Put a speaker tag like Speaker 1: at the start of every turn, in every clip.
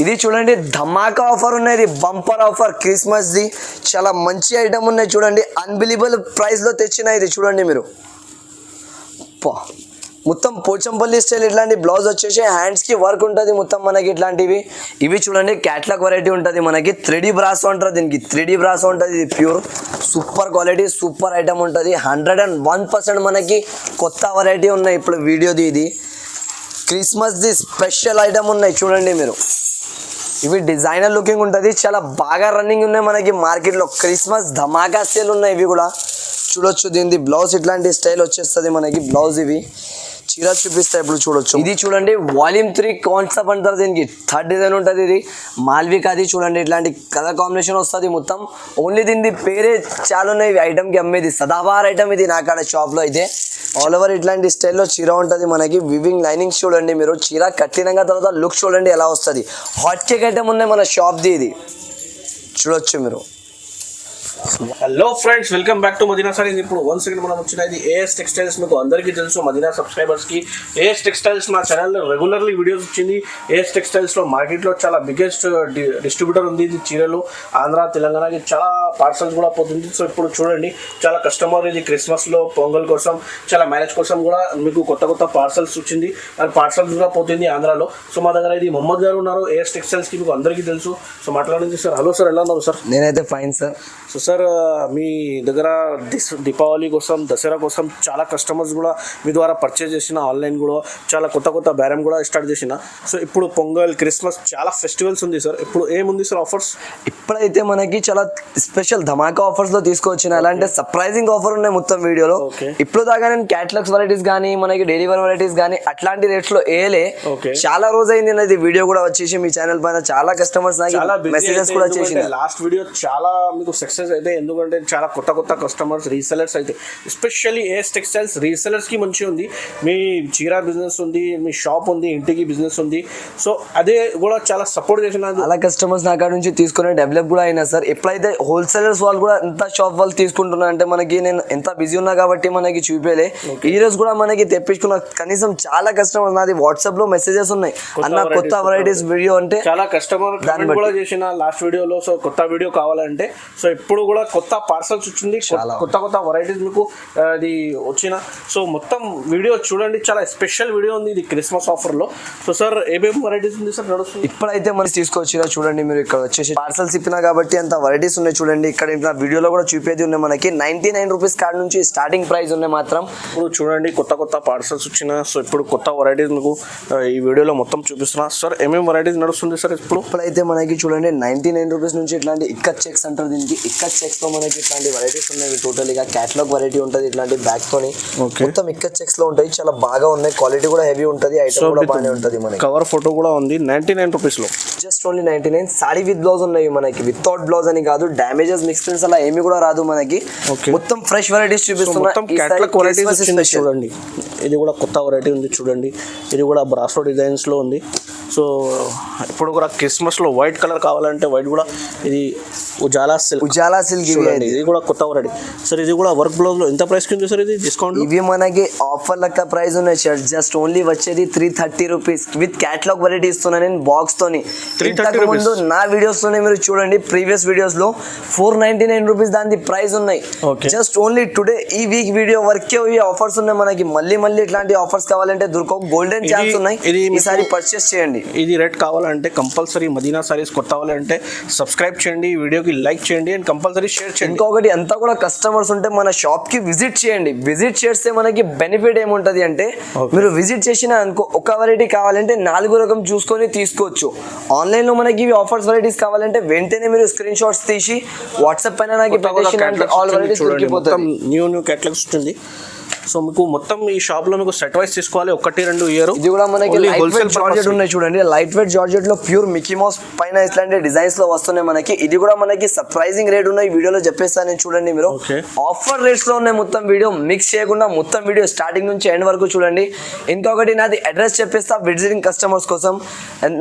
Speaker 1: ఇది చూడండి ధమాకా ఆఫర్ ఉన్నది, బంపర్ ఆఫర్ క్రిస్మస్ ది. చాలా మంచి ఐటమ్ ఉన్నాయి చూడండి, అన్బిలీవబుల్ ప్రైస్ లో తెచ్చిన ఇది చూడండి మీరు. మొత్తం పోచంపల్లి స్టైల్ ఇట్లాంటి బ్లౌజ్ వచ్చేసి హ్యాండ్స్ కి వర్క్ ఉంటుంది మొత్తం మనకి ఇట్లాంటివి. ఇవి చూడండి క్యాట్లాగ్ వెరైటీ ఉంటుంది మనకి, 3D బ్రాసో అంటారు దీనికి, 3D బ్రాసో ఉంటుంది. ఇది pure super quality super item ఉంటుంది. 101% మనకి కొత్త వెరైటీ ఉన్నాయి ఇప్పుడు వీడియోది. ఇది క్రిస్మస్ ది స్పెషల్ ఐటమ్ ఉన్నాయి చూడండి మీరు. ఇవి డిజైనర్ లుకింగ్ ఉంటుంది, చాలా బాగా రన్నింగ్ ఉన్నాయి మనకి మార్కెట్లో. క్రిస్మస్ ధమాకా సేల్ ఉన్నాయి ఇవి కూడా చూడొచ్చు. దీనిది బ్లౌజ్ ఇట్లాంటి స్టైల్ వచ్చేస్తుంది మనకి బ్లౌజ్. ఇవి చీర చూపిస్తా ఇప్పుడు చూడొచ్చు. ఇది చూడండి వాల్యూమ్ 3 కాన్సెప్ట్ అంటారు దీనికి, 3rd డిజైన్ ఉంటుంది. ఇది మాల్వికాది చూడండి, ఇట్లాంటి కలర్ కాంబినేషన్ వస్తుంది మొత్తం. ఓన్లీ దీనిది పేరే చాలా ఉన్నాయి ఐటమ్కి అమ్మేది, సదాబార్ ఐటమ్ ఇది నా కాడ షాప్లో అయితే. ఆల్ ఓవర్ ఇట్లాంటి స్టైల్లో చీర ఉంటుంది మనకి. వివింగ్ లైనింగ్స్ చూడండి మీరు, చీర కట్టినాక తర్వాత లుక్ చూడండి ఎలా వస్తుంది. హాట్ కేక్ ఐటమ్ ఉన్నాయి మన షాప్ది, ఇది చూడొచ్చు మీరు.
Speaker 2: Hello friends, welcome back to Madina sarees. ఇప్పుడు వన్ సెకండ్ మనం వచ్చినది ఏఎస్ టెక్స్టైల్స్. మీకు అందరికీ తెలుసు మదీనా సబ్స్క్రైబర్స్కి ఏఎస్ టెక్స్టైల్స్ మా ఛానల్లో రెగ్యులర్లీ వీడియోస్ వచ్చింది. ఏఎస్ టెక్స్టైల్స్లో మార్కెట్లో చాలా బిగ్గెస్ట్ డిస్ట్రిబ్యూటర్ ఉంది. ఇది చీరలు ఆంధ్ర తెలంగాణకి చాలా పార్సల్స్ కూడా పోతుంది. సో ఇప్పుడు చూడండి చాలా కస్టమర్ ఇది క్రిస్మస్లో పొంగల్ కోసం చాలా మ్యారేజ్ కోసం కూడా మీకు కొత్త కొత్త పార్సల్స్ వచ్చింది. అండ్ పార్సల్స్ కూడా పోతుంది ఆంధ్రాలో. సో మా దగ్గర ఇది మొహమ్మద్ గారు ఉన్నారు ఏఎస్ టెక్స్టైల్స్కి, మీకు అందరికీ తెలుసు. సో మాట్లాడింది సార్. హలో సార్, ఎలా ఉన్నారు సార్?
Speaker 1: నేనైతే ఫైన్ సార్.
Speaker 2: సో సార్, మీ దగ్గర దీపావళి కోసం దసరా కోసం చాలా కస్టమర్స్ కూడా మీ ద్వారా పర్చేజ్ చేసిన, ఆన్లైన్ కూడా చాలా కొత్త కొత్త బేరం కూడా స్టార్ట్ చేసిన. సో ఇప్పుడు పొంగల్ క్రిస్మస్ చాలా ఫెస్టివల్స్ ఉంది సార్. ఇప్పుడు ఏముంది సార్ ఆఫర్స్?
Speaker 1: ఇప్పుడైతే మనకి చాలా స్పెషల్ ధమాకా ఆఫర్స్ లో తీసుకొచ్చిన, అలాంటి సర్ప్రైజింగ్ ఆఫర్ ఉన్నాయి మొత్తం వీడియోలో. ఇప్పుడు దాకా నేను క్యాటలాగ్స్ వెరైటీస్ కానీ మనకి డైలీ వేర్ వెరైటీస్ కానీ అట్లాంటి రేట్స్ లో ఏలే. చాలా రోజు అయింది ఇది వీడియో కూడా వచ్చేసి మీ ఛానల్ పైన. చాలా కస్టమర్స్ మెసేజెస్ కూడా చేసిన.
Speaker 2: లాస్ట్ వీడియో చాలా మీకు సక్సెస్ అయితే, ఎందుకంటే చాలా కొత్త కొత్త కస్టమర్స్ రీసెలర్స్ అయితే, ఎస్పెషల్లీ ఏఎస్ టెక్స్టైల్స్ రీసెలర్స్ కి మంచిగా ఉంది. మీ చీర బిజినెస్ ఉంది, మీ షాప్ ఉంది, ఇంటికి బిజినెస్ ఉంది. సో అదే కూడా చాలా సపోర్ట్ చేసిన
Speaker 1: చాలా కస్టమర్స్ నా కాడ నుంచి తీసుకునే డెవలప్ కూడా అయినా సార్. ఎప్పుడైతే హోల్సేలర్స్ వాళ్ళు కూడా ఎంత షాప్ వాళ్ళు తీసుకుంటున్నా అంటే మనకి నేను ఎంత బిజీ ఉన్నా కాబట్టి మనకి చూపేలే. ఈ రోజు కూడా మనకి తెప్పించుకున్న కనీసం చాలా కస్టమర్స్ నాది వాట్సాప్ లో మెసేజెస్ ఉన్నాయి, అన్న కొత్త వెరైటీస్ వీడియో అంటే.
Speaker 2: చాలా కస్టమర్ కూడా చేసిన లాస్ట్ వీడియోలో. సో కొత్త వీడియో కావాలంటే, సో ఇప్పుడు కూడా కొత్త పార్సల్స్ వచ్చింది, కొత్త కొత్త వెరైటీస్ మీకు అది వచ్చిన. సో మొత్తం వీడియో చూడండి, చాలా స్పెషల్ వీడియో ఉంది ఇది క్రిస్మస్ ఆఫర్ లో. సో సార్ ఏమేమి వెరైటీస్ ఉంది సార్ నడుస్తుంది?
Speaker 1: ఇప్పుడైతే మనకి తీసుకొచ్చినా చూడండి మీరు. ఇక్కడ వచ్చేసి పార్సల్స్ ఇప్పినా కాబట్టి అంత వెరైటీస్ ఉన్నాయి చూడండి. ఇక్కడ ఇంకా వీడియోలో కూడా చూపేది ఉన్నాయి మనకి. 99 రూపీస్ కార్డ్ నుంచి స్టార్టింగ్ ప్రైస్ ఉన్నాయి మాత్రం.
Speaker 2: ఇప్పుడు చూడండి కొత్త కొత్త పార్సల్స్ వచ్చిన. సో ఇప్పుడు కొత్త వెరైటీస్ మీకు ఈ వీడియోలో మొత్తం చూపిస్తున్నా. సార్ ఏమేమి వెరైటీస్ నడుస్తుంది సార్?
Speaker 1: ఇప్పుడైతే మనకి చూడండి 99 రూపీస్ నుంచి ఇట్లాంటి ఇక్కత్ చెక్స్ అంటారు దీనికి. ఇక్కత్ చెక్స్ లో మనకి ఇట్లాంటి వెరైటీస్ ఉన్నాయి. టోటల్ గా క్యాటలాగ్ వెరైటీ ఉంటుంది ఇట్లాంటి బ్యాగ్ తోని. మొత్తం ఇక్కత్ చెక్స్ లో ఉంటాయి, చాలా బాగా ఉన్నాయి. క్వాలిటీ కూడా హెవీ ఉంటుంది, ఐటమ్ కూడా బాగానే ఉంటుంది. మనకి
Speaker 2: కవర్ ఫోటో కూడా ఉంది 99 రూపీస్ లో.
Speaker 1: Just only 99. Sorry with blouse ఉన్నాయి మనకి, వితౌట్ బ్లౌజ్ అని కాదు. డ్యామేజెస్ మిక్స్ ప్రింట్స్ అలా ఏమి కూడా రాదు మనకి. మొత్తం ఫ్రెష్ వెరైటీస్ చూపిస్తున్నాం.
Speaker 2: చూడండి ఇది కూడా కొత్త వెరైటీ ఉంది చూడండి. ఇది కూడా బ్రాసో డిజైన్స్ లో ఉంది. సో ఇప్పుడు కూడా క్రిస్మస్ లో వైట్ కలర్ కావాలంటే వైట్ కూడా, ఇది ఉజాలా సిల్క్ చూడండి. ఇది కూడా కొత్త వెరైటీ సార్. ఇది కూడా వర్క్ బ్లౌజ్ లో ఎంత ప్రైస్ కింద సార్ ఇది డిస్కౌంట్?
Speaker 1: ఇవి మనకి ఆఫర్ లెక్క ప్రైస్ ఉన్నాయి సార్. జస్ట్ ఓన్లీ వచ్చేది 330 రూపీస్ విత్ క్యాటలాగ్ వెరైటీ ఇస్తున్నా నేను బాక్స్ తోని. ముందు నా వీడియోస్ తోనే మీరు చూడండి, ప్రీవియస్ వీడియోస్ లో 499 రూపీస్ దాని ప్రైస్ ఉన్నాయి. జస్ట్ ఓన్లీ టుడే ఈ వీక్ వీడియో వరకే ఈ ఆఫర్స్ ఉన్నాయి మనకి. మళ్ళీ ఇట్లాంటి ఆఫర్స్ కావాలంటే దొరకవు, గోల్డెన్ ఛాన్స్ ఉన్నాయి. ఈసారి పర్చేస్ చేయండి.
Speaker 2: ఇది రేట్ కావాలంటే కంపల్సరీ మదీనా సారీస్ కొత్త కావాలంటే సబ్స్క్రైబ్ చేయండి, వీడియోకి లైక్ చేయండి అండ్ కంపల్సరీ షేర్ చేయండి.
Speaker 1: ఇంకొకటి అంతా కూడా కస్టమర్స్ ఉంటే మన షాప్ కి విజిట్ చేయండి. విజిట్ చేస్తే మనకి బెనిఫిట్ ఏముంటది అంటే, మీరు విజిట్ చేసిన అనుకో ఒక వెరైటీ కావాలంటే 4 రకం చూసుకొని తీసుకోవచ్చు. ఆన్లైన్ లో మనకి ఇవి ఆఫర్స్ వెరైటీస్ కావాలంటే వెంటనే మీరు స్క్రీన్ షాట్స్ తీసి వాట్సాప్ పైన నాకు పెట్టేసిన ఆల్ వెరైటీస్ దొరికిపోతాయి.
Speaker 2: న్యూ క్యాటలాగ్స్ ఉంటుంది. సో మీకు మొత్తం ఈ షాప్ లో మీకు సెట్ వైస్ తీసుకోవాలి, 1-2 ఇయర్.
Speaker 1: ఇది కూడా మనకి లైట్ వెయిట్ జార్జెట్ ఉన్నాయి చూడండి. లైట్ వెయిట్ జార్జెట్ లో ప్యూర్ మిక్కీ మౌస్ పైన ఇట్లాంటి డిజైన్స్ లో వస్తున్నాయి మనకి. ఇది కూడా మనకి సర్ప్రైజింగ్ రేట్ ఉన్నాయి, వీడియోలో చెప్పేస్తాను నేను చూడండి మీరు. ఆఫర్ రేట్స్ లో ఉన్నాయి మొత్తం. వీడియో మిక్స్ చేయకుండా మొత్తం వీడియో స్టార్టింగ్ నుంచి ఎండ్ వరకు చూడండి. ఇంకొకటి నాది అడ్రస్ చెప్పేస్తా విజిటింగ్ కస్టమర్స్ కోసం.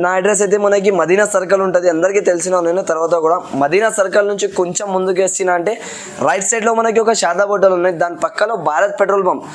Speaker 1: నా అడ్రస్ అయితే మనకి మదీనా సర్కిల్ ఉంటుంది, అందరికీ తెలిసిన నేను. తర్వాత కూడా మదీనా సర్కిల్ నుంచి కొంచెం ముందుకు వేసిన అంటే రైట్ సైడ్ లో మనకి ఒక శారదా హోటల్ ఉన్నాయి, దాని పక్కలో Bharat petrol pump. Pump,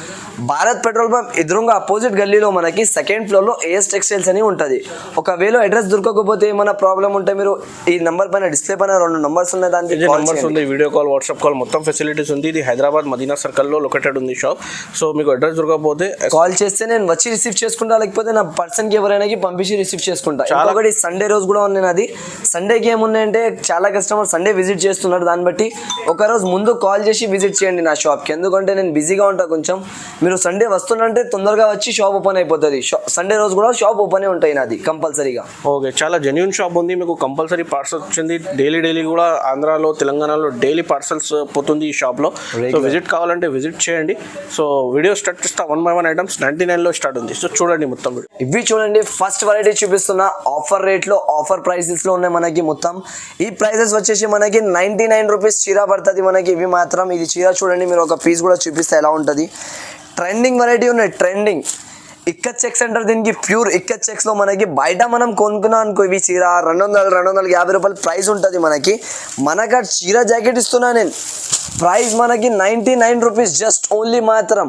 Speaker 1: Bharat petrol pump ఎదురుగా అపోజిట్ గల్లీలో మనకి సెకండ్ ఫ్లోర్లో ఏఎస్ టెక్స్టైల్స్ అని ఉంటుంది. ఒకవేళ అడ్రస్ దొరకకపోతే ఏమైనా ప్రాబ్లం ఉంటే మీరు ఈ నెంబర్ పైన డిస్ప్లే పైన 2 నంబర్స్ ఉన్నాయి, దానికి
Speaker 2: నంబర్స్ ఉంది, వీడియో కాల్, వాట్సాప్ కాల్ మొత్తం ఫెసిలిటీస్ ఉంది. ఇది హైదరాబాద్ మదీనా సర్కిల్లో లొకేటెడ్ ఉంది షాప్. సో మీకు అడ్రస్ దొరకకపోతే
Speaker 1: కాల్ చేస్తే నేను వచ్చి రిసీవ్ చేసుకుంటా, లేకపోతే నా పర్సన్కి ఎవరైనా పంపించి రిసీవ్ చేసుకుంటా. ఒకటి సండే రోజు కూడా ఉంది నాది. సండేకి ఏమున్నాయంటే చాలా కస్టమర్ సండే విజిట్ చేస్తున్నారు, దాన్ని బట్టి ఒక రోజు ముందు కాల్ చేసి విజిట్ చేయండి నా షాప్కి. ఎందుకంటే నేను బిజీగా ఉంటాను కొంచెం. మీరు సండే వస్తున్నంటే తొందరగా వచ్చి షాప్ ఓపెన్ అయిపోతుంది. సండే రోజు కూడా షాప్ ఓపెన్ ఉంటాయి నాది కంపల్సరీగా.
Speaker 2: ఓకే, చాలా జెన్యూన్ షాప్ ఉంది, మీకు కంపల్సరీ పార్సల్స్ వచ్చింది. డైలీ కూడా ఆంధ్రాలో తెలంగాణలో డైలీ పార్సల్స్ పోతుంది ఈ షాప్లో. సో విజిట్ కావాలంటే విజిట్ చేయండి. సో వీడియో స్టార్ట్ చేస్తా. 1 by 1 ఐటమ్స్ 99లో స్టార్ట్ ఉంది. సో చూడండి మొత్తం వీడియో.
Speaker 1: ఇవి చూడండి, ఫస్ట్ వెరైటీ చూపిస్తున్న ఆఫర్ రేట్లో ఆఫర్ ప్రైసెస్లో ఉన్నాయి మనకి మొత్తం. ఈ ప్రైసెస్ వచ్చేసి మనకి 99 రూపీస్ చీర పడుతుంది మనకి. ఇవి మాత్రం ఇది చీర చూడండి, మీరు ఒక పీస్ కూడా చూపిస్తే ఎలా ఉంటుంది. ట్రెండింగ్ వెరైటీ ఉన్నాయి, ట్రెండింగ్ ఇక్కత్ చెక్స్ అంటారు దీనికి. ప్యూర్ ఇక్కత్ చెక్స్లో మనకి బయట మనం కొనుక్కున్నాం అనుకో ఇవి చీర 200-250 రూపాయలు ప్రైస్ ఉంటుంది మనకి. మనకు చీర జాకెట్ ఇస్తున్నా నేను, ప్రైస్ మనకి 99 రూపీస్ జస్ట్ ఓన్లీ మాత్రం.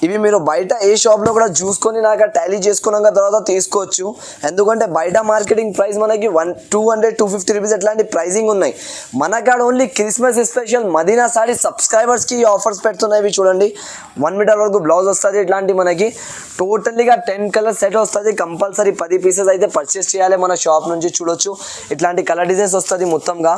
Speaker 1: ఇవి మీరు బయట ఏ షాప్లో కూడా చూసుకొని నాకు టాలీ చేసుకున్నాక తర్వాత తీసుకోవచ్చు. ఎందుకంటే బయట మార్కెటింగ్ ప్రైస్ మనకి 200-250 రూపీస్ అట్లాంటి ప్రైజింగ్ ఉన్నాయి. మనకాడ only Christmas special Madina sari సబ్స్క్రైబర్స్కి ఈ ఆఫర్స్ పెడుతున్నాయి. ఇవి చూడండి, 1 మీటర్ వరకు బ్లౌజ్ వస్తుంది. ఇట్లాంటి మనకి టోటల్లీగా 10 కలర్ సెట్ వస్తుంది. కంపల్సరీ 10 పీసెస్ అయితే పర్చేస్ చేయాలి మన షాప్ నుంచి. చూడొచ్చు ఇట్లాంటి కలర్ డిజైన్స్ వస్తుంది మొత్తంగా.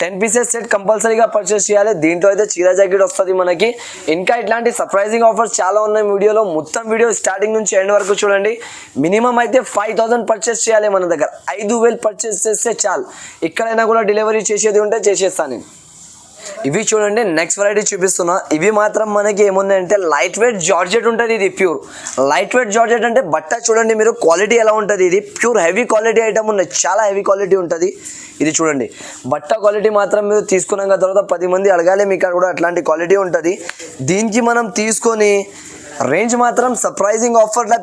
Speaker 1: 10 పీసెస్ సెట్ కంపల్సరీగా పర్చేస్ చేయాలి. దీంట్లో అయితే చీర జాకెట్ వస్తుంది మనకి. ఇంకా ఇట్లాంటి సర్ప్రైజింగ్ ఆఫర్స్ చాలా ఉన్నాయి వీడియోలో. మొత్తం వీడియో స్టార్టింగ్ నుంచి ఎండ్ వరకు చూడండి. మినిమం అయితే 5000 పర్చేస్ చేయాలి మన దగ్గర. 5000 పర్చేస్ చేస్తే చాలు. ఎక్కడైనా కూడా డెలివరీ చేసేది ఉంటే చేసేస్తాను నేను. ఇవి చూడండి, నెక్స్ట్ వెరైటీ చూపిస్తున్నా. ఇవి మాత్రం మనకి ఏమున్నాయంటే లైట్ వెయిట్ జార్జెట్ ఉంటుంది. ఇది ప్యూర్ లైట్ వెయిట్ జార్జెట్ అంటే బట్ట చూడండి మీరు క్వాలిటీ ఎలా ఉంటుంది. ఇది ప్యూర్ హెవీ క్వాలిటీ ఐటమ్ ఉన్నాయి, చాలా హెవీ క్వాలిటీ ఉంటుంది. ఇది చూడండి, బట్ట క్వాలిటీ మాత్రం మీరు తీసుకున్నాక తర్వాత 10 మంది అడగాలి, మీకు కూడా అట్లాంటి క్వాలిటీ ఉంటుంది. దీనికి మనం తీసుకొని రేంజ్ మాత్రం సర్ప్రైజింగ్ ఆఫర్లో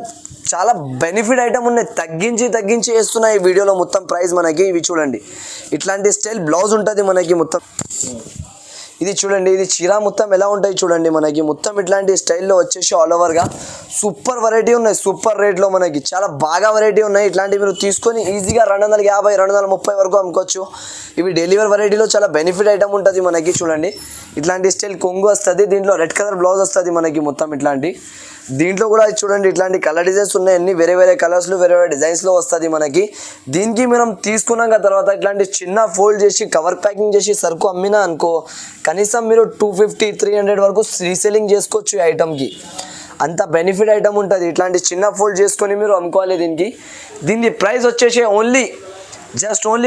Speaker 1: చాలా బెనిఫిట్ ఐటమ్ ఉన్నాయి. తగ్గించి వేస్తున్నాయి ఈ వీడియోలో మొత్తం ప్రైస్ మనకి. ఇవి చూడండి, ఇట్లాంటి స్టైల్ బ్లౌజ్ ఉంటుంది మనకి మొత్తం. ఇది చూడండి, ఇది చీర మొత్తం ఎలా ఉంటాయి చూడండి మనకి. మొత్తం ఇట్లాంటి స్టైల్లో వచ్చేసి ఆల్ ఓవర్గా సూపర్ వెరైటీ ఉన్నాయి. సూపర్ రేట్లో మనకి చాలా బాగా వెరైటీ ఉన్నాయి. ఇట్లాంటివి మీరు తీసుకొని ఈజీగా 250-230 వరకు అమ్ముకోవచ్చు. ఇవి డెలివరీ వెరైటీలో చాలా బెనిఫిట్ ఐటమ్ ఉంటుంది మనకి. చూడండి, ఇట్లాంటి స్టైల్ కొంగు వస్తుంది, దీంట్లో రెడ్ కలర్ బ్లౌజ్ వస్తుంది మనకి మొత్తం ఇట్లాంటి. దీంట్లో కూడా చూడండి ఇట్లాంటి కలర్ డిజైన్స్ ఉన్నాయి. అన్ని వేరే కలర్స్లో వేరే డిజైన్స్లో వస్తుంది మనకి. దీనికి మనం తీసుకున్నాక తర్వాత ఇట్లాంటి చిన్న ఫోల్డ్ చేసి కవర్ ప్యాకింగ్ చేసి సరుకు అమ్మినా అనుకో కనీసం మీరు 250-300 వరకు రీసెల్లింగ్ చేసుకోవచ్చు ఈ ఐటమ్కి. అంత బెనిఫిట్ ఐటమ్ ఉంటుంది. ఇట్లాంటి చిన్న ఫోల్డ్ చేసుకొని మీరు అమ్ముకోవాలి దీనికి ప్రైస్ వచ్చేసి ఓన్లీ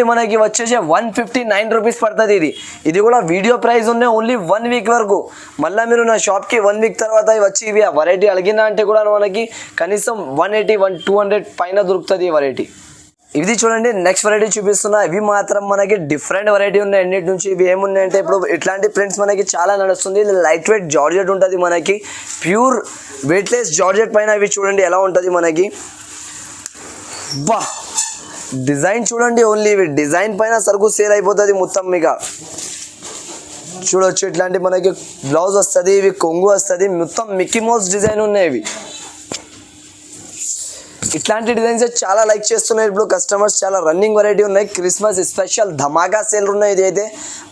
Speaker 1: మనకి వచ్చేసి 159 రూపీస్ పడుతుంది. ఇది కూడా వీడియో ప్రైస్ ఉన్నాయి ఓన్లీ 1 వీక్ వరకు. మళ్ళీ మీరు నా షాప్కి 1 వీక్ తర్వాత వచ్చి ఇవి ఆ వెరైటీ అడిగినా అంటే కూడా మనకి కనీసం 180-200 పైన దొరుకుతుంది ఈ వెరైటీ. ఇది చూడండి, నెక్స్ట్ వెరైటీ చూపిస్తున్నా. ఇవి మాత్రం మనకి డిఫరెంట్ వెరైటీ ఉన్నాయి అన్నిటి నుంచి. ఇవి ఏమున్నాయంటే ఇప్పుడు ఇట్లాంటి ప్రింట్స్ మనకి చాలా నడుస్తుంది. లైట్ వెయిట్ జార్జెట్ ఉంటుంది మనకి, ప్యూర్ వెయిట్లెస్ జార్జెట్ పైన. ఇవి చూడండి ఎలా ఉంటుంది మనకి. బా డిజైన్ చూడండి, ఓన్లీ ఇవి డిజైన్ పైన సరుకు సేల్ అయిపోతుంది మొత్తం. మీకు చూడొచ్చు ఇట్లాంటి మనకి బ్లౌజ్ వస్తుంది, ఇవి కొంగు వస్తుంది, మొత్తం మిక్కీ మౌస్ డిజైన్ ఉన్నాయి. ఇవి ఇట్లాంటి డిజైన్స్ చాలా లైక్ చేస్తున్నాయి ఇప్పుడు కస్టమర్స్. చాలా రన్నింగ్ వెరైటీ ఉన్నాయి. క్రిస్మస్ స్పెషల్ ధమాకా సేల్ ఉన్నాయి. ఇది అయితే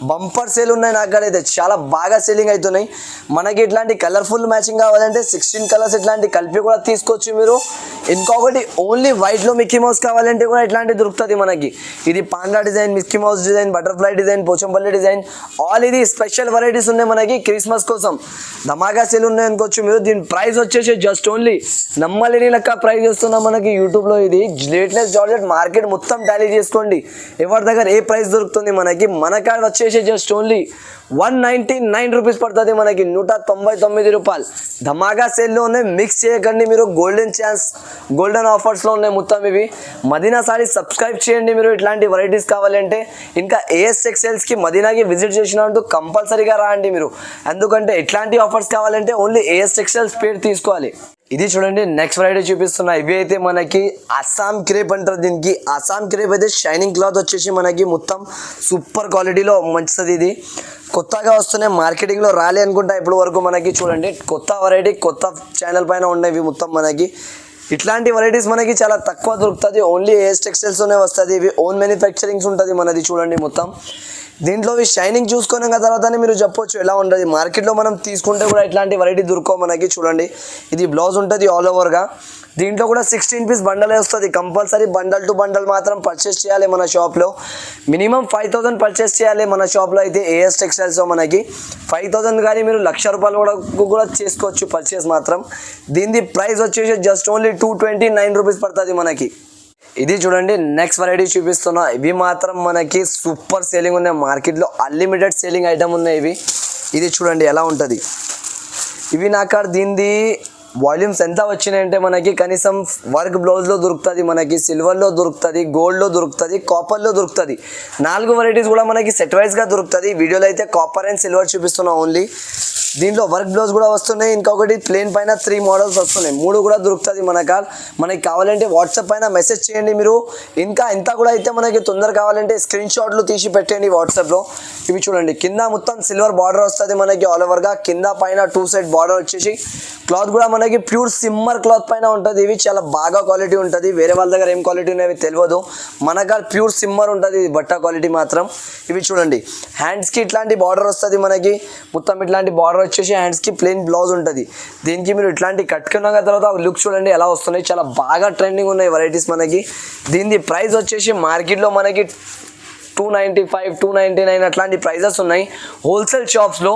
Speaker 1: బంపర్ సేల్ ఉన్నాయి. నాకైతే చాలా బాగా సేలింగ్ అవుతున్నాయి. మనకి ఇట్లాంటి కలర్ఫుల్ మ్యాచింగ్ కావాలంటే 16 కలర్స్ ఇట్లాంటి కలిపి కూడా తీసుకోవచ్చు మీరు. ఇంకొకటి ఓన్లీ వైట్లో మిక్కీ మౌస్ కావాలంటే కూడా ఇట్లాంటి దొరుకుతుంది మనకి. ఇది panda design, Mickey Mouse design, butterfly design, Pochampally design, all ఇది స్పెషల్ వెరైటీస్ ఉన్నాయి మనకి క్రిస్మస్ కోసం. ధమాకా సేల్ ఉన్నాయి అనుకోవచ్చు మీరు. దీని ప్రైస్ వచ్చేసి జస్ట్ ఓన్లీ నమ్మలేని లెక్క ప్రైస్ చేస్తున్నాం మనకి యూట్యూబ్లో. ఇది లేటెస్ట్ జార్జెట్ మార్కెట్ మొత్తం టాలీ చేసుకోండి, ఎవరి దగ్గర ఏ ప్రైస్ దొరుకుతుంది మనకి. మన కాడ వచ్చేసి జస్ట్ ఓన్లీ 199 రూపీస్ పడుతుంది మనకి, 199 రూపాయలు. ధమాకా సేల్లో ఉన్నాయి, మిక్స్ చేయకండి మీరు. గోల్డెన్ ఆఫర్స్లో ఉన్నాయి మొత్తం ఇవి. మదీనా సారీ సబ్స్క్రైబ్ చేయండి మీరు ఇట్లాంటి వెరైటీస్ కావాలంటే. ఇంకా ఏఎస్ టెక్స్టైల్స్కి మదీనాకి విజిట్ చేసినట్టు కంపల్సరీగా రాండి మీరు. ఎందుకంటే ఇట్లాంటి ఆఫర్స్ కావాలంటే ఓన్లీ ఏఎస్ టెక్స్టైల్స్ పేరు తీసుకోవాలి. ఇది చూడండి నెక్స్ట్ వెరైటీ చూపిస్తున్నా. ఇవి అయితే మనకి అస్సాం క్రేప్ అంటారు దీనికి. అస్సాం క్రేప్ అయితే షైనింగ్ క్లాత్ వచ్చేసి మనకి మొత్తం సూపర్ క్వాలిటీలో మంచిది. ఇది కొత్తగా వస్తున్నాయి, మార్కెటింగ్లో రాలే అనుకుంటా ఇప్పుడు వరకు. మనకి చూడండి కొత్త వెరైటీ కొత్త ఛానల్ పైన ఉన్నాయి మొత్తం. మనకి ఇట్లాంటి వెరైటీస్ మనకి చాలా తక్కువ దొరుకుతుంది. ఓన్లీ ఏఎస్ టెక్స్టైల్స్లోనే వస్తుంది. ఇవి ఓన్ మ్యానుఫ్యాక్చరింగ్స్ ఉంటుంది మనది. చూడండి మొత్తం దీంట్లో షైనింగ్ చూసుకున్న తర్వాతనే మీరు చెప్పొచ్చు ఎలా ఉంటుంది. మార్కెట్లో మనం తీసుకుంటే కూడా ఇట్లాంటి వెరైటీ దొరకవు మనకి. చూడండి ఇది బ్లౌజ్ ఉంటుంది ఆల్ ఓవర్గా. దీంట్లో కూడా 16 పీస్ బండలే వస్తుంది. కంపల్సరీ బండల్ టు బండల్ మాత్రం పర్చేస్ చేయాలి మన షాప్లో. మినిమం 5000 పర్చేస్ చేయాలి మన షాప్లో అయితే ఏఎస్ టెక్స్టైల్స్లో. మనకి 5000 కానీ మీరు ₹1,00,000 కూడా చేసుకోవచ్చు పర్చేస్ మాత్రం. దీని ప్రైస్ వచ్చేసి జస్ట్ ఓన్లీ 229 రూపీస్ పడుతుంది మనకి. ఇది చూడండి నెక్స్ట్ వెరైటీ చూపిస్తున్నా. ఇవి మాత్రం మనకి సూపర్ సేలింగ్ ఉన్నాయి మార్కెట్లో. అన్లిమిటెడ్ సేలింగ్ ఐటమ్ ఉన్నాయి ఇవి. ఇది చూడండి ఎలా ఉంటుంది. ఇవి నాకు దీనిది వాల్యూమ్స్ ఎంత వచ్చినాయంటే మనకి కనీసం వర్క్ బ్లౌజ్లో దొరుకుతుంది మనకి, సిల్వర్లో దొరుకుతుంది, గోల్డ్లో దొరుకుతుంది, కాపర్లో దొరుకుతుంది. 4 వెరైటీస్ కూడా మనకి సెట్ వైజ్గా దొరుకుతుంది. వీడియోలో అయితే కాపర్ అండ్ సిల్వర్ చూపిస్తున్నా ఓన్లీ. దీంట్లో వర్క్ బ్లౌజ్ కూడా వస్తున్నాయి. ఇంకొకటి ప్లేన్ పైన 3 మోడల్స్ వస్తున్నాయి. 3 కూడా దొరుకుతుంది మనకి కావాలంటే వాట్సాప్ పైన మెసేజ్ చేయండి మీరు. ఇంకా ఇంత కూడా అయితే మనకి తొందర కావాలంటే స్క్రీన్ షాట్లు తీసి పెట్టండి వాట్సాప్లో. ఇవి చూడండి కింద మొత్తం సిల్వర్ బార్డర్ వస్తుంది మనకి ఆల్ ఓవర్గా. కింద పైన 2 సైడ్ బార్డర్ వచ్చేసి క్లాత్ కూడా మనకి ప్యూర్ సిమ్మర్ క్లాత్ పైన ఉంటుంది. ఇవి చాలా బాగా క్వాలిటీ ఉంటుంది. వేరే వాళ్ళ దగ్గర ఏం క్వాలిటీ ఉన్నాయో తెలియదు. మనకు ప్యూర్ సిమ్మర్ ఉంటుంది బట్ట క్వాలిటీ మాత్రం. ఇవి చూడండి హ్యాండ్స్కి ఇట్లాంటి బార్డర్ వస్తుంది మనకి. మొత్తం ఇట్లాంటి బార్డర్ వచ్చేసి హ్యాండ్స్కి ప్లెయిన్ బ్లౌజ్ ఉంటుంది. దీనికి మీరు ఇట్లాంటి కట్టుకున్న తర్వాత లుక్ చూడండి ఎలా వస్తున్నాయి. చాలా బాగా ట్రెండింగ్ ఉన్నాయి వెరైటీస్ మనకి. దీని ప్రైస్ వచ్చేసి మార్కెట్లో మనకి 295, 299 అట్లాంటి ప్రైజెస్ ఉన్నాయి హోల్సేల్ షాప్స్లో.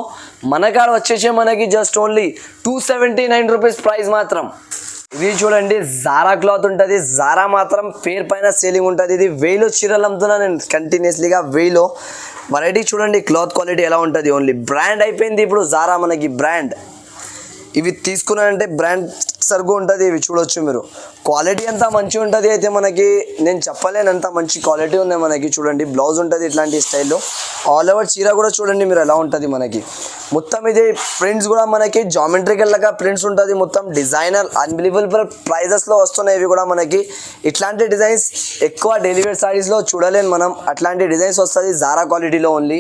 Speaker 1: మన కాడ వచ్చేసి మనకి జస్ట్ ఓన్లీ 279 రూపీస్ ప్రైస్ మాత్రం. ఇది చూడండి జారా క్లాత్ ఉంటుంది. జారా మాత్రం పేరు పైన సేలింగ్ ఉంటుంది. ఇది 1000 చీరలు అమ్ముతున్నా నేను కంటిన్యూస్లీగా. 1000 వెరైటీ చూడండి క్లాత్ క్వాలిటీ ఎలా ఉంటుంది. ఓన్లీ బ్రాండ్ అయిపోయింది ఇప్పుడు జారా మనకి బ్రాండ్. ఇవి తీసుకున్నారంటే బ్రాండ్ సరుకు ఉంటుంది. ఇవి చూడొచ్చు మీరు. క్వాలిటీ అంతా మంచిగా ఉంటుంది. అయితే మనకి నేను చెప్పలేను అంత మంచి క్వాలిటీ ఉన్నాయి మనకి. చూడండి బ్లౌజ్ ఉంటుంది ఇట్లాంటి స్టైల్లో. ఆల్ ఓవర్ చీర కూడా చూడండి మీరు ఎలా ఉంటుంది మనకి. మొత్తం ఇది ప్రింట్స్ కూడా మనకి జామెట్రికల్ లాగా ప్రింట్స్ ఉంటుంది. మొత్తం డిజైనర్ అన్బిలీవబుల్ ప్రైజెస్లో వస్తున్నాయి ఇవి కూడా మనకి. ఇట్లాంటి డిజైన్స్ ఎక్కువ డెలివరీ సారీస్లో చూడలేను మనం. అట్లాంటి డిజైన్స్ వస్తుంది జారా క్వాలిటీలో ఓన్లీ.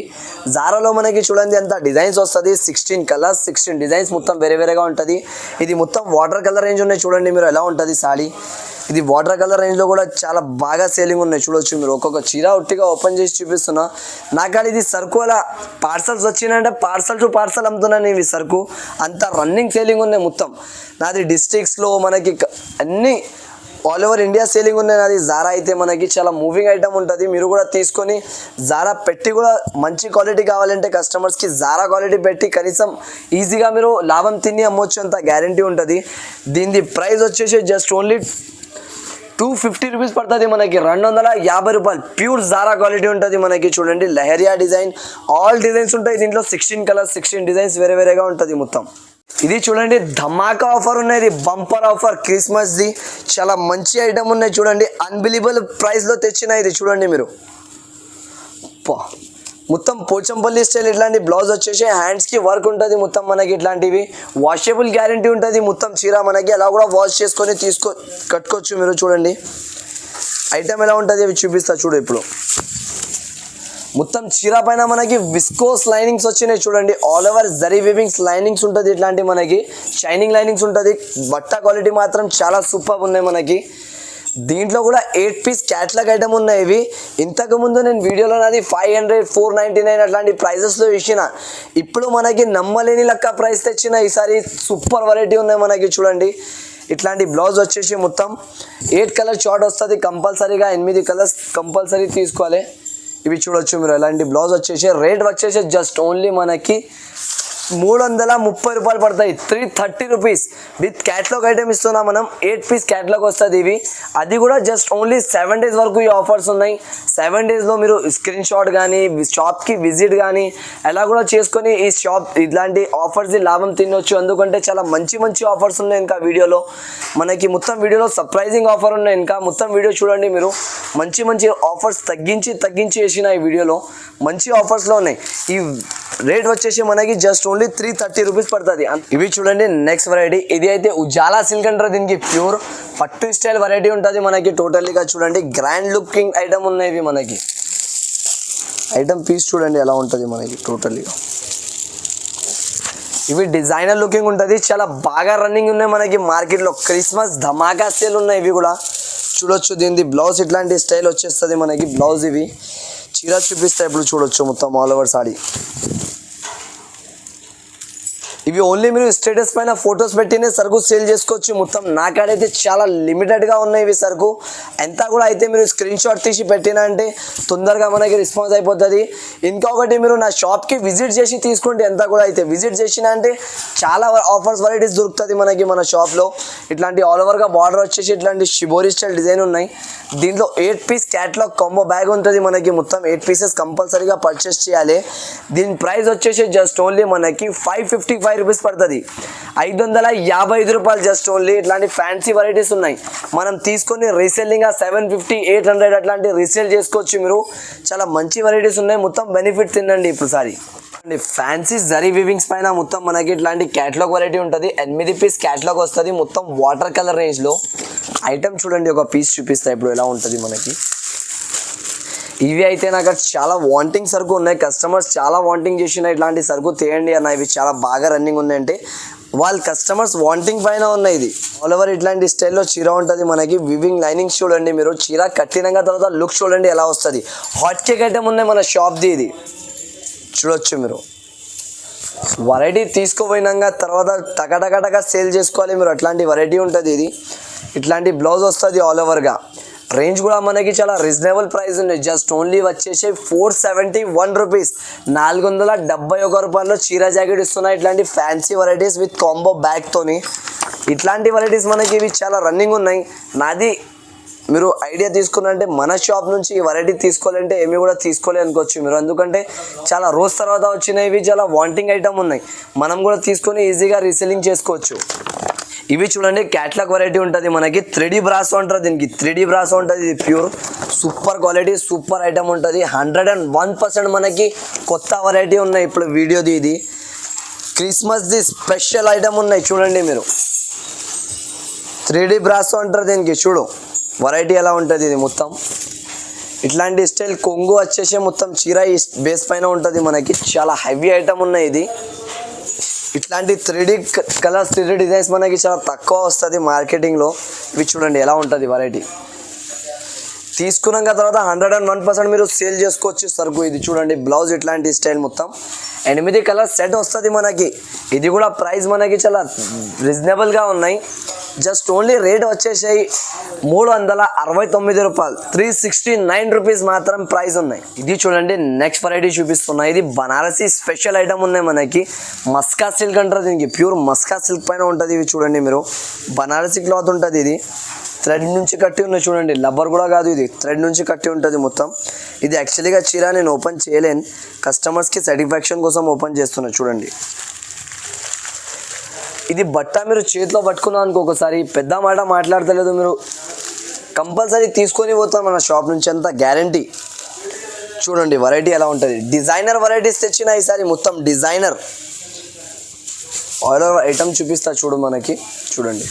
Speaker 1: జారాలో మనకి చూడండి అంత డిజైన్స్ వస్తుంది. 16 కలర్స్ 16 డిజైన్స్ మొత్తం వేరే వేరేగా ఉంటుంది. ఇది మొత్తం వాటర్ కలర్ రేంజ్ ఉన్నాయి. చూడండి మీరు ఎలా ఉంటుంది సారీ. ఇది వాటర్ కలర్ రేంజ్లో కూడా చాలా బాగా సేలింగ్ ఉన్నాయి. చూడొచ్చు మీరు. ఒక్కొక్క చీర ఒట్టిగా ఓపెన్ చేసి చూపిస్తున్నా. నాకు ఇది సరుకు అలా పార్సల్స్ వచ్చినాయంటే పార్సల్ టు పార్సల్ అమ్ముతున్నాను ఇవి సరుకు. అంత రన్నింగ్ సేలింగ్ ఉన్నాయి మొత్తం. నాది డిస్ట్రిక్ట్స్లో మనకి అన్నీ ఆల్ ఓవర్ ఇండియా సేలింగ్ ఉన్నాయి నాది. జారా అయితే మనకి చాలా మూవింగ్ ఐటమ్ ఉంటుంది. మీరు కూడా తీసుకొని జారా పెట్టి కూడా మంచి క్వాలిటీ కావాలంటే కస్టమర్స్కి జారా క్వాలిటీ పెట్టి కనీసం ఈజీగా మీరు లాభం తిని అమ్మొచ్చు అంత గ్యారంటీ ఉంటుంది. దీని ప్రైస్ వచ్చేసి జస్ట్ ఓన్లీ 250 రూపీస్ పడుతుంది మనకి. 250 రూపాయలు ప్యూర్ జారా క్వాలిటీ ఉంటుంది మనకి. చూడండి లహరియా డిజైన్ ఆల్ డిజైన్స్ ఉంటాయి దీంట్లో. 16 కలర్స్ 16 డిజైన్స్ వేరే వేరేగా ఉంటుంది మొత్తం. ఇది చూడండి ధమాకా ఆఫర్ ఉన్నాయి. బంపర్ ఆఫర్ క్రిస్మస్ది. చాలా మంచి ఐటమ్ ఉన్నాయి చూడండి. అన్బిలీవబుల్ ప్రైస్లో తెచ్చిన ఇది చూడండి మీరు. మొత్తం పోచంపల్లి స్టైల్ ఇట్లాంటి బ్లౌజ్ వచ్చేసి హ్యాండ్స్కి వర్క్ ఉంటుంది మొత్తం మనకి. ఇట్లాంటివి వాషబుల్ గ్యారంటీ ఉంటుంది మొత్తం చీర మనకి. అలా కూడా వాష్ చేసుకొని కట్టుకోవచ్చు మీరు. చూడండి ఐటమ్ ఎలా ఉంటుంది అవి చూపిస్తా చూడు ఇప్పుడు. మొత్తం చీర పైన మనకి విస్కోస్ లైనింగ్స్ వచ్చినాయి చూడండి. ఆల్ ఓవర్ జరీ వీవింగ్స్ లైనింగ్స్ ఉంటుంది. ఇట్లాంటి మనకి షైనింగ్ లైనింగ్స్ ఉంటుంది. బట్ట క్వాలిటీ మాత్రం చాలా సూపర్ ఉన్నాయి మనకి. దీంట్లో కూడా 8 పీస్ క్యాట్లాగ్ ఐటమ్ ఉన్నాయి ఇవి. ఇంతకుముందు నేను వీడియోలో నాది 500, 499 అట్లాంటి ప్రైజెస్లో ఇచ్చిన. ఇప్పుడు మనకి నమ్మలేని లెక్క ప్రైస్ తెచ్చిన ఈసారి. సూపర్ వెరైటీ ఉన్నాయి మనకి. చూడండి ఇట్లాంటి బ్లౌజ్ వచ్చేసి మొత్తం 8 కలర్ చార్ట్ వస్తుంది కంపల్సరీగా. 8 కలర్స్ కంపల్సరీ తీసుకోవాలి. ఇవి చూడొచ్చు మీరు. ఎలాంటి బ్లౌజ్ వచ్చేసి రేట్ వచ్చేసి జస్ట్ ఓన్లీ మనకి 330 రూపాయలు పడతాయి. 330 రూపీస్ విత్ క్యాట్లాగ్ ఐటమ్ ఇస్తున్నాం మనం. 8 పీస్ క్యాట్లాగ్ వస్తుంది ఇవి. అది కూడా జస్ట్ ఓన్లీ 7 డేస్ వరకు ఈ ఆఫర్స్ ఉన్నాయి. 7 డేస్లో మీరు స్క్రీన్ షాట్ కానీ షాప్కి విజిట్ కానీ ఎలా కూడా చేసుకొని ఈ షాప్ ఇట్లాంటి ఆఫర్స్ లాభం తినొచ్చు. ఎందుకంటే చాలా మంచి మంచి ఆఫర్స్ ఉన్నాయి ఇంకా వీడియోలో మనకి. మొత్తం వీడియోలో సర్ప్రైజింగ్ ఆఫర్ ఉన్నాయి. ఇంకా మొత్తం వీడియో చూడండి మీరు. మంచి మంచి ఆఫర్స్ తగ్గించి వేసిన ఈ వీడియోలో మంచి ఆఫర్స్లో ఉన్నాయి. ఈ రేట్ వచ్చేసి మనకి జస్ట్ ఓన్లీ 330 రూపీస్ పడుతుంది. ఇవి చూడండి నెక్స్ట్ వెరైటీ. ఇది అయితే ఉజాలా సిల్క్ అంటారు దీనికి. ప్యూర్ పట్టు స్టైల్ వెరైటీ ఉంటుంది మనకి. టోటల్లీగా చూడండి గ్రాండ్ లుకింగ్ ఐటమ్ ఉన్నాయి ఇవి మనకి. ఐటమ్ పీస్ చూడండి ఎలా ఉంటుంది మనకి టోటల్లీగా. ఇవి డిజైనర్ లుకింగ్ ఉంటుంది. చాలా బాగా రన్నింగ్ ఉన్నాయి మనకి మార్కెట్లో. క్రిస్మస్ ధమాకా సేల్ ఉన్నాయి ఇవి కూడా చూడొచ్చు. దీనిది బ్లౌజ్ ఇట్లాంటి స్టైల్ వచ్చేస్తుంది మనకి. బ్లౌజ్ ఇవి చీర చూపిస్తాయి ఇప్పుడు చూడొచ్చు మొత్తం ఆల్ ఓవర్ సారీ. ఇవి ఓన్లీ మీరు స్టేటస్ పైన ఫొటోస్ పెట్టినే సరుకు సేల్ చేసుకోవచ్చు. మొత్తం నాకాడైతే చాలా లిమిటెడ్గా ఉన్నాయి ఇవి సరుకు. ఎంత కూడా అయితే మీరు స్క్రీన్ షాట్ తీసి పెట్టినా అంటే తొందరగా మనకి రెస్పాన్స్ అయిపోతుంది. ఇంకొకటి మీరు నా షాప్కి విజిట్ చేసి తీసుకోండి. ఎంత కూడా అయితే విజిట్ చేసినా అంటే చాలా ఆఫర్స్ వెరైటీస్ దొరుకుతుంది మనకి మన షాప్లో. ఇట్లాంటి ఆల్ ఓవర్గా బార్డర్ వచ్చేసి ఇట్లాంటి షిబోరి స్టైల్ డిజైన్ ఉన్నాయి. దీంట్లో 8 పీస్ క్యాట్లాగ్ కాంబో బ్యాగ్ ఉంటుంది మనకి. మొత్తం 8 పీసెస్ కంపల్సరీగా పర్చేస్ చేయాలి. దీని ప్రైస్ వచ్చేసి జస్ట్ ఓన్లీ మనకి 555 రూపీస్ పడుతుంది. 555 రూపాయలు జస్ట్ ఓన్లీ. ఇట్లాంటి ఫ్యాన్సీ వెరైటీస్ ఉన్నాయి. మనం తీసుకొని రీసెల్లింగ్ 750 800 అట్లాంటి రీసేల్ చేసుకోవచ్చు మీరు. చాలా మంచి వెరైటీస్ ఉన్నాయి. మొత్తం బెనిఫిట్ తినండి ఇప్పుడు సారి. ఫ్యాన్సీ జరీ వివింగ్స్ పైన మొత్తం మనకి ఇట్లాంటి క్యాట్లాగ్ వెరైటీ ఉంటుంది. 8 పీస్ క్యాట్లాగ్ వస్తుంది మొత్తం వాటర్ కలర్ రేంజ్లో. ఐటమ్ చూడండి ఒక పీస్ చూపిస్తా ఇప్పుడు ఎలా ఉంటుంది మనకి. ఇవి అయితే నాకు చాలా వాంటింగ్ సరుకు ఉన్నాయి. కస్టమర్స్ చాలా వాంటింగ్ చేసిన ఇట్లాంటి సరుకు తేయండి అన్న. ఇవి చాలా బాగా రన్నింగ్ ఉన్నాయంటే వాళ్ళ కస్టమర్స్ వాంటింగ్ పైన ఉన్నాయి. ఇది ఆల్ ఓవర్ ఇట్లాంటి స్టైల్లో చీర ఉంటుంది మనకి. వివింగ్ లైనింగ్స్ చూడండి మీరు. చీర కట్టినాక తర్వాత లుక్ చూడండి ఎలా వస్తుంది. హాట్ కేక్ ఐటమ్ ఉన్నాయి మన షాప్ది. ఇది చూడొచ్చు మీరు. వెరైటీ తీసుకోపోయినాక తర్వాత టకటకటగా సేల్ చేసుకోవాలి మీరు. అట్లాంటి వెరైటీ ఉంటుంది ఇది. ఇట్లాంటి బ్లౌజ్ వస్తుంది ఆల్ ఓవర్గా. రేంజ్ కూడా మనకి చాలా రీజనబుల్ ప్రైస్ ఉంది. జస్ట్ ఓన్లీ వచ్చేసి 471 రూపీస్. 471 రూపాయల్లో చీర జాకెట్ ఇస్తున్నాయి. ఇట్లాంటి ఫ్యాన్సీ వెరైటీస్ విత్ కాంబో బ్యాగ్తోని. ఇట్లాంటి వెరైటీస్ మనకి ఇవి చాలా రన్నింగ్ ఉన్నాయి. నాది మీరు ఐడియా తీసుకున్నంటే మన షాప్ నుంచి ఈ వెరైటీ తీసుకోవాలంటే ఏమి కూడా తీసుకోలే అనుకోవచ్చు మీరు. ఎందుకంటే చాలా రోజు తర్వాత వచ్చినాయి. ఇవి చాలా వాంటింగ్ ఐటమ్ ఉన్నాయి. మనం కూడా తీసుకొని ఈజీగా రీసెల్లింగ్ చేసుకోవచ్చు. ఇవి చూడండి క్యాట్లాగ్ వెరైటీ ఉంటుంది మనకి. 3D బ్రాసో అంటారు దీనికి. 3D బ్రాసో ఉంటుంది. ఇది pure super quality super item ఉంటుంది. 101% మనకి కొత్త వెరైటీ ఉన్నాయి ఇప్పుడు వీడియోది. ఇది క్రిస్మస్ది స్పెషల్ ఐటమ్ ఉన్నాయి చూడండి మీరు. 3D బ్రాసో అంటారు దీనికి. చూడు వెరైటీ ఎలా ఉంటుంది ఇది మొత్తం. ఇట్లాంటి స్టైల్ కొంగు వచ్చేసి మొత్తం చీర ఈ బేస్ పైన ఉంటుంది మనకి. చాలా హెవీ ఐటమ్ ఉన్నాయి ఇది. ఇట్లాంటి 3D కలర్స్ 3D డిజైన్స్ మనకి చాలా తక్కువ వస్తుంది మార్కెటింగ్లో. ఇవి చూడండి ఎలా ఉంటుంది వెరైటీ. తీసుకున్నాక తర్వాత 101% మీరు సేల్ చేసుకోవచ్చు సరుకు. ఇది చూడండి బ్లౌజ్ ఇట్లాంటి స్టైల్ మొత్తం 8 కలర్ సెట్ వస్తుంది మనకి. ఇది కూడా ప్రైస్ మనకి చాలా రీజనబుల్గా ఉన్నాయి. జస్ట్ ఓన్లీ రేట్ వచ్చేసి 369 రూపాయలు. 369 రూపీస్ మాత్రం ప్రైస్ ఉన్నాయి. ఇది చూడండి నెక్స్ట్ వెరైటీ చూపిస్తున్నాయి. ఇది బనారసీ స్పెషల్ ఐటమ్ ఉన్నాయి మనకి. మస్కా సిల్క్ అంటారు దీనికి. ప్యూర్ మస్కా సిల్క్ పైన ఉంటుంది. ఇవి చూడండి మీరు. బనారసీ క్లాత్ ఉంటుంది. ఇది థ్రెడ్ నుంచి కట్టి ఉన్నాయి చూడండి. లబ్బర్ కూడా కాదు ఇది. థ్రెడ్ నుంచి కట్టి ఉంటుంది మొత్తం. ఇది యాక్చువల్గా చీర నేను ఓపెన్ చేయలేను. కస్టమర్స్కి సాటిస్ఫాక్షన్ కోసం ఓపెన్ చేస్తున్నా చూడండి. ఇది బట్ట మీరు చేతిలో పట్టుకున్నాను అనుకో ఒకసారి పెద్ద మాట మాట్లాడతలేదు మీరు. కంపల్సరీ తీసుకొని పోతాం మన షాప్ నుంచి. అంత గ్యారంటీ. చూడండి వెరైటీ ఎలా ఉంటుంది. డిజైనర్ వెరైటీస్ తెచ్చిన ఈసారి మొత్తం డిజైనర్ ఆల్ ఓవర్ ఐటమ్ చూపిస్తా చూడు మనకి. చూడండి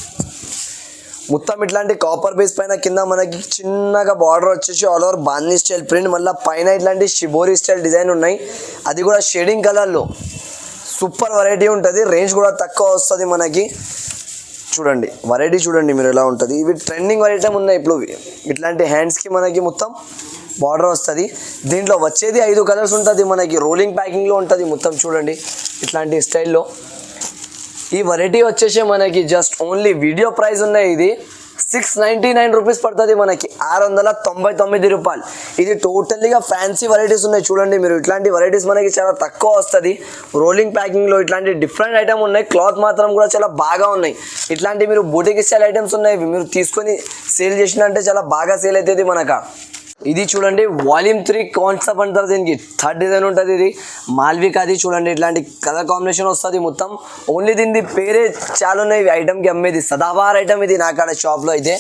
Speaker 1: మొత్తం ఇట్లాంటి కాపర్ బేస్ పైన కింద మనకి చిన్నగా బార్డర్ వచ్చేసి ఆల్ ఓవర్ బాందీ స్టైల్ ప్రింట్. మళ్ళీ పైన ఇట్లాంటి షిబోరి స్టైల్ డిజైన్ ఉన్నాయి. అది కూడా షేడింగ్ కలర్లో సూపర్ వెరైటీ ఉంటుంది. రేంజ్ కూడా తక్కువ వస్తుంది మనకి. చూడండి వెరైటీ చూడండి మీరు ఎలా ఉంటుంది. ఇవి ట్రెండింగ్ వెరైటీ ఉన్నాయి ఇప్పుడు. ఇట్లాంటి హ్యాండ్స్కి మనకి మొత్తం బార్డర్ వస్తుంది. దీంట్లో వచ్చేది 5 కలర్స్ ఉంటుంది మనకి. రోలింగ్ ప్యాకింగ్లో ఉంటుంది మొత్తం. చూడండి ఇట్లాంటి స్టైల్లో ఈ వెరైటీ వచ్చేసి మనకి జస్ట్ ఓన్లీ వీడియో ప్రైస్ ఉన్నాయి. ఇది 699 రూపీస్ పడుతుంది మనకి. 699 రూపాయలు. ఇది టోటల్లీగా ఫ్యాన్సీ వెరైటీస్ ఉన్నాయి చూడండి మీరు. ఇట్లాంటి వెరైటీస్ మనకి చాలా తక్కువ వస్తుంది. రోలింగ్ ప్యాకింగ్లో ఇట్లాంటి డిఫరెంట్ ఐటమ్ ఉన్నాయి. క్లాత్ మాత్రం కూడా చాలా బాగా ఉన్నాయి. ఇట్లాంటి మీరు బూటిక్ స్టైల్ ఐటమ్స్ ఉన్నాయి. మీరు తీసుకొని సేల్ చేసినంటే చాలా బాగా సేల్ అవుతుంది మనకు. ఇది చూడండి వాల్యూమ్ 3 కాన్సెప్ట్ అంటారు దీనికి. థర్డ్ డిజైన్ ఉంటుంది. ఇది మాల్విక్ అది చూడండి ఇట్లాంటి కలర్ కాంబినేషన్ వస్తుంది మొత్తం. ఓన్లీ దీని పేరే చాలా ఉన్నాయి ఐటమ్కి అమ్మేది. సదాబార్ ఐటమ్ ఇది నా కాడ షాప్లో అయితే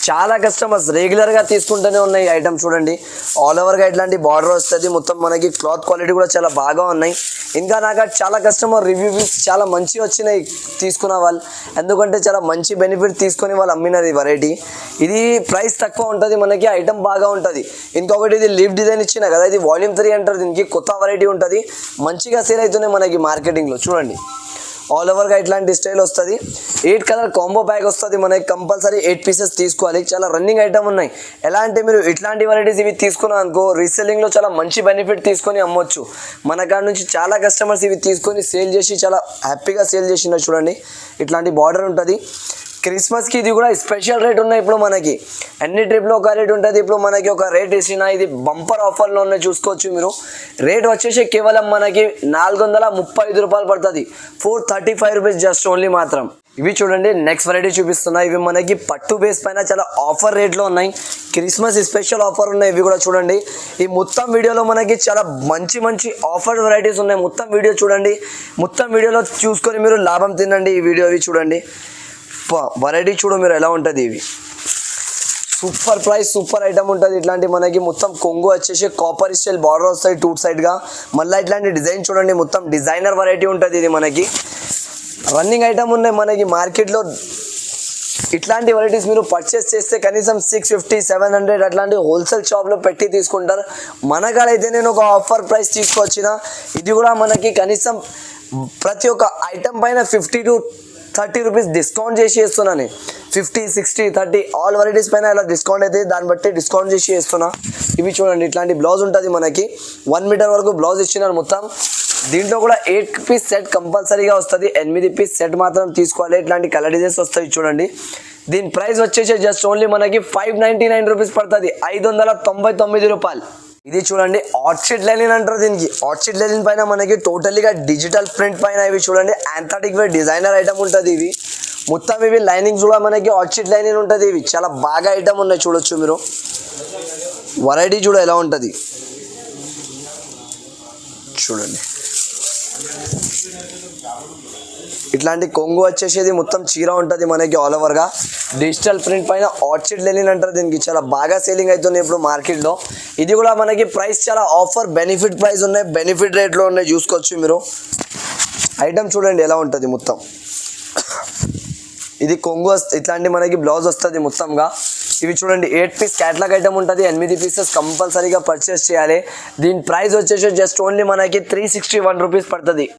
Speaker 1: చాలా కస్టమర్స్ రెగ్యులర్గా తీసుకుంటూనే ఉన్నాయి ఐటమ్ చూడండి. ఆల్ ఓవర్గా ఇట్లాంటి బార్డర్ వస్తుంది మొత్తం. మనకి క్లాత్ క్వాలిటీ కూడా చాలా బాగా ఉన్నాయి. ఇంకా నాకు చాలా కస్టమర్ రివ్యూస్ చాలా మంచిగా వచ్చినాయి తీసుకున్న వాళ్ళు. ఎందుకంటే చాలా మంచి బెనిఫిట్ తీసుకొని వాళ్ళు అమ్మినది వెరైటీ. ఇది ప్రైస్ తక్కువ ఉంటుంది మనకి, ఐటమ్ బాగా ఉంటుంది. ఇంకొకటి ఇది లీఫ్ డిజైన్ ఇచ్చిన కదా, ఇది వాల్యూమ్ 3 అంటారు దీనికి. కొత్త వెరైటీ ఉంటుంది, మంచిగా సేల్ అవుతున్నాయి మనకి మార్కెటింగ్లో. చూడండి ఆల్ ఓవర్గా ఇట్లాంటి స్టైల్ వస్తుంది. 8 కలర్ కాంబో ప్యాక్ వస్తుంది మనకి. కంపల్సరీ 8 పీసెస్ తీసుకోవాలి. చాలా రన్నింగ్ ఐటమ్ ఉన్నాయి. ఎలా అంటే మీరు ఇట్లాంటి వెరైటీస్ ఇవి తీసుకున్నాం అనుకో, రీసెల్లింగ్లో చాలా మంచి బెనిఫిట్ తీసుకొని అమ్మొచ్చు. మన కాడ నుంచి చాలా కస్టమర్స్ ఇవి తీసుకొని సేల్ చేసి చాలా హ్యాపీగా సేల్ చేసినారు. చూడండి ఇట్లాంటి బార్డర్ ఉంటుంది. క్రిస్మస్కి ఇది కూడా స్పెషల్ రేట్ ఉన్నాయి ఇప్పుడు మనకి. అన్ని ట్రిప్లో ఒక రేట్ ఉంటుంది. ఇప్పుడు మనకి ఒక రేట్ ఇచ్చిన ఇది బంపర్ ఆఫర్లో ఉన్నాయి చూసుకోవచ్చు మీరు. రేట్ వచ్చేసి కేవలం మనకి 435 రూపాయలు పడుతుంది. 435 రూపీస్ జస్ట్ ఓన్లీ మాత్రం. ఇవి చూడండి నెక్స్ట్ వెరైటీ చూపిస్తున్నా. ఇవి మనకి పట్టు బేస్ పైన చాలా ఆఫర్ రేట్లో ఉన్నాయి. క్రిస్మస్ స్పెషల్ ఆఫర్ ఉన్నాయి. ఇవి కూడా చూడండి. ఈ మొత్తం వీడియోలో మనకి చాలా మంచి మంచి ఆఫర్ వెరైటీస్ ఉన్నాయి. మొత్తం వీడియో చూడండి. మొత్తం వీడియోలో చూసుకొని మీరు లాభం తినండి. ఈ వీడియో ఇవి చూడండి. వెరైటీ చూడు మీరు ఎలా ఉంటుంది. ఇవి సూపర్ ప్రైస్ సూపర్ ఐటమ్ ఉంటుంది. ఇట్లాంటి మనకి మొత్తం కొంగు వచ్చేసి కాపర్ స్టైల్ బార్డర్ వస్తాయి 2 సైడ్గా. మళ్ళీ ఇట్లాంటి డిజైన్ చూడండి, మొత్తం డిజైనర్ వెరైటీ ఉంటుంది. ఇది మనకి రన్నింగ్ ఐటమ్ ఉన్నాయి మనకి మార్కెట్లో. ఇట్లాంటి వెరైటీస్ మీరు పర్చేస్ చేస్తే కనీసం 650 700 అట్లాంటి హోల్సేల్ షాప్లో పెట్టి తీసుకుంటారు. మన కాడైతే నేను ఒక ఆఫర్ ప్రైస్ తీసుకొచ్చిన. ఇది కూడా మనకి కనీసం ప్రతి ఒక్క ఐటమ్ పైన 50 to 30 రూపీస్ డిస్కౌంట్ చేసి చేస్తున్నాను. 50 60 30 ఆల్ వెరైటీస్ పైన ఇలా డిస్కౌంట్ అయితే దాన్ని బట్టి డిస్కౌంట్ చేసి చేస్తున్నా. ఇవి చూడండి ఇట్లాంటి బ్లౌజ్ ఉంటుంది మనకి. 1 మీటర్ వరకు బ్లౌజ్ ఇచ్చినారు మొత్తం. దీంట్లో కూడా 8 పీస్ సెట్ కంపల్సరీగా వస్తుంది. 8 పీస్ సెట్ మాత్రం తీసుకోవాలి. ఇట్లాంటి కలర్ డిజైన్స్ వస్తాయి చూడండి. దీని ప్రైస్ వచ్చేసి జస్ట్ ఓన్లీ మనకి 599 రూపీస్ పడుతుంది. 599 రూపాయలు. ఇది చూడండి ఆర్చిడ్ లెనిన్ అంటారు దీనికి. ఆర్చిడ్ లెనిన్ పైన మనకి టోటల్గా డిజిటల్ ప్రింట్ పైన ఇవి చూడండి యాంథాటిక్ వేర్ డిజైనర్ ఐటమ్ ఉంటుంది. ఇవి మొత్తం ఇవి లైనింగ్స్ కూడా మనకి ఆర్చిడ్ లైనింగ్ ఉంటుంది. ఇవి చాలా బాగా ఐటమ్ ఉన్నాయి చూడొచ్చు మీరు. వెరైటీ చూడ ఎలా ఉంటుంది చూడండి. ఇట్లాంటి కొంగు వచ్చేసేది మొత్తం చీర ఉంటుంది మనకి ఆల్ ఓవర్గా. డిజిటల్ ప్రింట్ పైన ఆర్చిడ్ లెనిన్ అంటారు దీనికి. చాలా బాగా సేలింగ్ అవుతుంది ఇప్పుడు మార్కెట్లో. ఇది కూడా మనకి ప్రైస్ చాలా ఆఫర్ బెనిఫిట్ ప్రైస్ ఉన్నాయి, బెనిఫిట్ రేట్లో ఉన్నాయి చూసుకోవచ్చు మీరు. ఐటమ్ చూడండి ఎలా ఉంటుంది మొత్తం. ఇది కొంగు ఇట్లాంటి మనకి బ్లౌజ్ వస్తుంది మొత్తంగా. ఇవి చూడండి 8 పీస్ క్యాట్లాగ్ ఐటమ్ ఉంటుంది. 8 పీసెస్ కంపల్సరీగా పర్చేస్ చేయాలి. దీని ప్రైస్ వచ్చేసి జస్ట్ ఓన్లీ మనకి 361 రూపీస్ పడుతుంది.